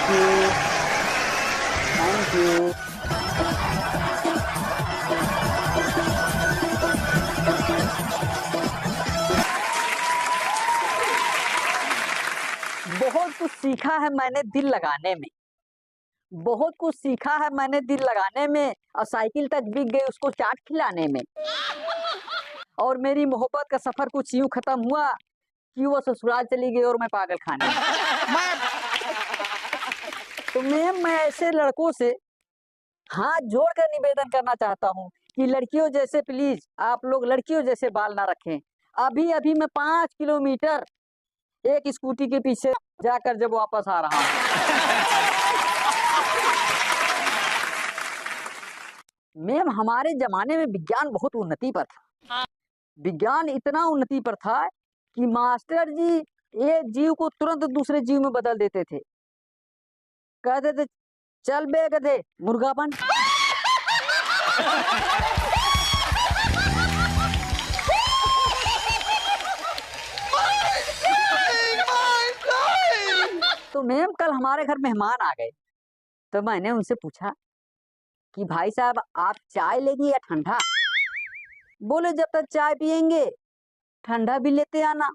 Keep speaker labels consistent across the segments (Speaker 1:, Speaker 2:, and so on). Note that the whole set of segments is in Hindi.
Speaker 1: You, thank you. बहुत कुछ सीखा है मैंने दिल लगाने में, बहुत कुछ सीखा है मैंने दिल लगाने में, और साइकिल तक बिक गई उसको चाट खिलाने में। और मेरी मोहब्बत का सफर कुछ यूं खत्म हुआ कि वो ससुराल चली गई और मैं पागल खाने में। तो मैं ऐसे लड़कों से हाथ जोड़कर निवेदन करना चाहता हूँ कि लड़कियों जैसे प्लीज आप लोग लड़कियों जैसे बाल ना रखें। अभी अभी मैं 5 किलोमीटर एक स्कूटी के पीछे जाकर जब वापस आ रहा हूँ। मैम हमारे जमाने में विज्ञान बहुत उन्नति पर था। विज्ञान इतना उन्नति पर था कि मास्टर जी एक जीव को तुरंत दूसरे जीव में बदल देते थे। कहते थे चल बे गधे मुर्गा बन। तो मैम कल हमारे घर मेहमान आ गए, तो मैंने उनसे पूछा कि भाई साहब आप चाय लेंगे या ठंडा? बोले जब तक चाय पियेंगे ठंडा भी लेते आना।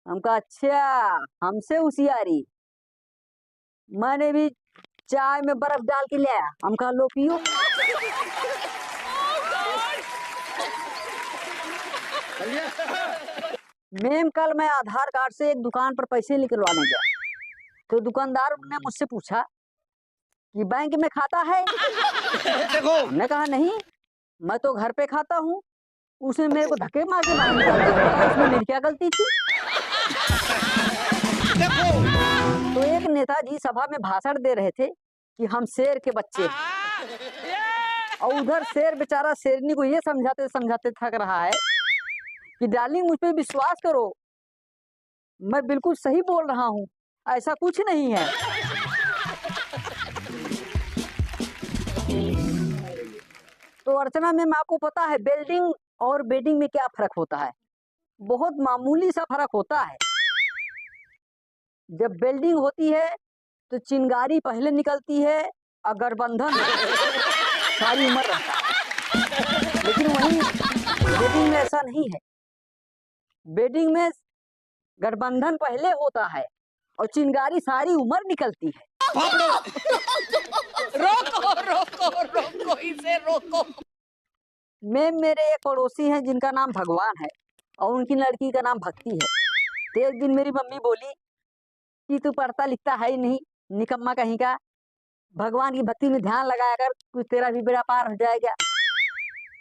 Speaker 1: हम कहा अच्छा हमसे होशियारी। मैंने भी चाय में बर्फ डाल के लिया, हम कहा लो पियो। मैम कल मैं आधार कार्ड से एक दुकान पर पैसे निकलवाने गया, तो दुकानदार ने मुझसे पूछा कि बैंक में खाता है? हमने कहा नहीं, मैं तो घर पे खाता हूँ। उसने मेरे को धक्के मार के बाहर निकाल दिया। बताओ उसमें मेरी क्या गलती थी? तो एक नेताजी सभा में भाषण दे रहे थे कि हम शेर के बच्चे हैं, और उधर शेर बेचारा शेरनी को ये समझाते समझाते थक रहा है कि डार्लिंग मुझ पे विश्वास करो, मैं बिल्कुल सही बोल रहा हूँ, ऐसा कुछ नहीं है। तो अर्चना मैम आपको पता है बिल्डिंग और बेडिंग में क्या फर्क होता है? बहुत मामूली सा फर्क होता है। जब बिल्डिंग होती है तो चिंगारी पहले निकलती है, अगर बंधन सारी उम्र रहता है। लेकिन वहीं बेडिंग में ऐसा नहीं है। बेडिंग में गठबंधन पहले होता है और चिंगारी सारी उम्र निकलती है।
Speaker 2: रोको रोको रोको इसे रोको।
Speaker 1: मैम मेरे एक पड़ोसी हैं जिनका नाम भगवान है और उनकी लड़की का नाम भक्ति है। तो एक दिन मेरी मम्मी बोली कि तू पढ़ता लिखता है ही नहीं, निकम्मा कहीं का, भगवान की भक्ति में ध्यान लगाया कर, कुछ तेरा भी बेड़ा पार हो जाएगा।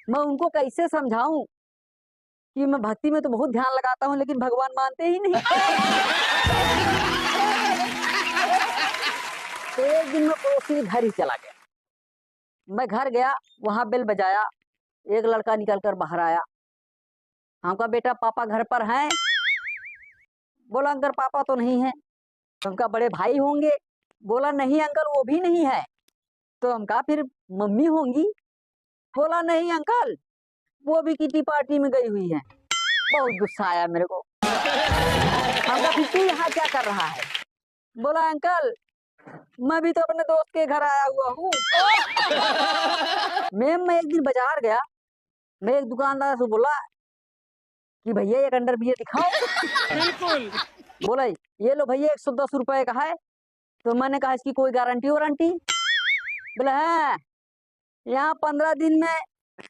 Speaker 1: मैं उनको कैसे समझाऊं कि मैं भक्ति में तो बहुत ध्यान लगाता हूं लेकिन भगवान मानते ही नहीं। तो एक दिन मैं पड़ोसी के घर ही चला गया। मैं घर गया, वहां बेल बजाया, एक लड़का निकल कर बाहर आया। हम कहा बेटा पापा घर पर हैं? बोला अंकल पापा तो नहीं है। तो हमका बड़े भाई होंगे? बोला नहीं अंकल वो भी नहीं है। तो हम कहा फिर मम्मी होंगी? बोला नहीं अंकल वो भी किटी पार्टी में गई हुई है। बहुत गुस्सा आया मेरे को। हम कहा फिर तू यहाँ क्या कर रहा है? बोला अंकल मैं भी तो अपने दोस्त के घर आया हुआ हूँ। मैम मैं एक दिन बाजार गया, मैं एक दुकानदार से बोला कि भैया एक अंडर बियर दिखाओ।
Speaker 2: बिल्कुल।
Speaker 1: बोला ये लो भैया 110 रुपए का है। तो मैंने कहा इसकी कोई गारंटी वारंटी? बोला है यहाँ 15 दिन में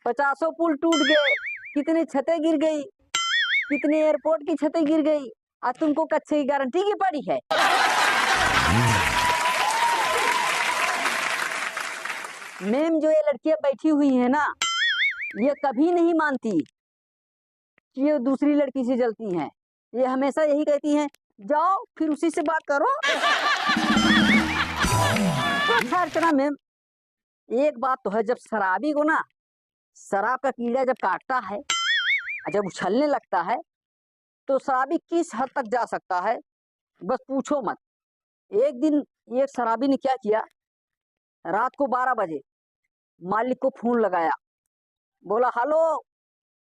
Speaker 1: 50 पुल टूट गए, कितनी छतें गिर गई, कितने एयरपोर्ट की छतें गिर गई, आज तुमको कच्चे की गारंटी की पड़ी है। मैम जो ये लड़कियां बैठी हुई है ना, ये कभी नहीं मानती कि ये दूसरी लड़की से जलती हैं। ये हमेशा यही कहती हैं जाओ फिर उसी से बात करो। तो अच्छा अर्चना मैम एक बात तो है, जब शराबी को ना शराब का कीड़ा जब काटता है, जब उछलने लगता है, तो शराबी किस हद तक जा सकता है बस पूछो मत। एक दिन एक शराबी ने क्या किया, रात को 12 बजे मालिक को फोन लगाया। बोला हेलो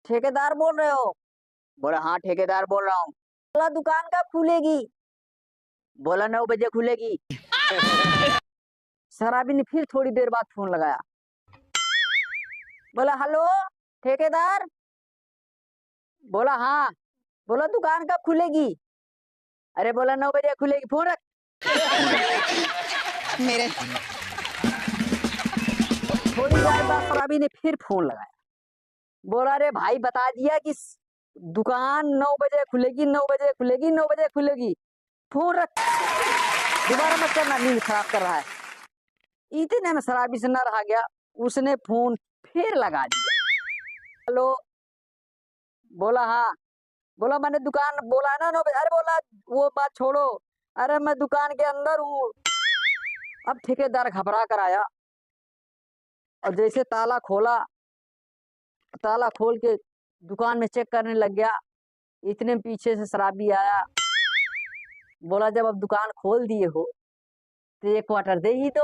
Speaker 1: ठेकेदार बोल रहे हो? बोला हाँ ठेकेदार बोल रहा हूँ। बोला दुकान कब खुलेगी? बोला 9 बजे खुलेगी। शराबी ने फिर थोड़ी देर बाद फोन लगाया, बोला हेलो ठेकेदार। बोला हाँ। बोला दुकान कब खुलेगी? अरे बोला 9 बजे खुलेगी, फोन रख।
Speaker 2: मेरे
Speaker 1: थोड़ी देर बाद शराबी ने फिर फोन लगाया, बोला अरे भाई बता दिया कि दुकान 9 बजे खुलेगी, 9 बजे खुलेगी, 9 बजे खुलेगी, फोन रख, दोबारा मत करना, नींद खराब कर रहा है। इतने में शराबी से न रहा गया, उसने फोन फिर लगा दिया। हेलो। बोला हाँ। बोला मैंने दुकान बोला है ना 9 बजे। अरे बोला वो बात छोड़ो, अरे मैं दुकान के अंदर हूँ। अब ठेकेदार घबरा कर आया और जैसे ताला खोल के दुकान में चेक करने लग गया। इतने पीछे से शराबी आया, बोला जब अब दुकान खोल दिए हो तो 1 क्वार्टर दे ही दो।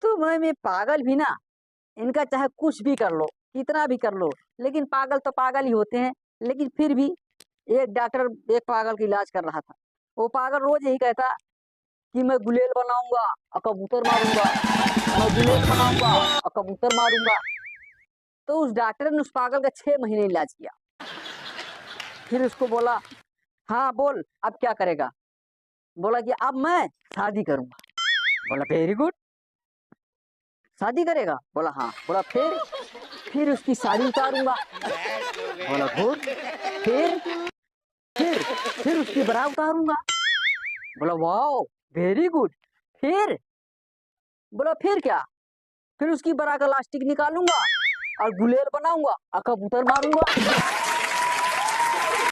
Speaker 1: तो मैं पागल भी ना, इनका चाहे कुछ भी कर लो, कितना भी कर लो, लेकिन पागल तो पागल ही होते हैं। लेकिन फिर भी एक डॉक्टर एक पागल का इलाज कर रहा था। वो पागल रोज यही कहता कि मैं गुलेल बनाऊंगा और कबूतर मारूंगा, मैं गुलेल बनाऊंगा और कबूतर मारूंगा। तो उस डॉक्टर ने उस पागल का 6 महीने इलाज किया। फिर उसको बोला हाँ बोल अब क्या करेगा? बोला कि अब मैं शादी करूंगा। बोला वेरी गुड, शादी करेगा? बोला हाँ। बोला फिर उसकी साड़ी उतारूंगा। बोला गुड। फिर फिर उसकी बरा उतारूंगा। बोला वाओ वेरी गुड। फिर बोला फिर क्या? फिर उसकी बरा का लास्टिक निकालूंगा और गुलेल बनाऊंगा और कबूतर मारूंगा।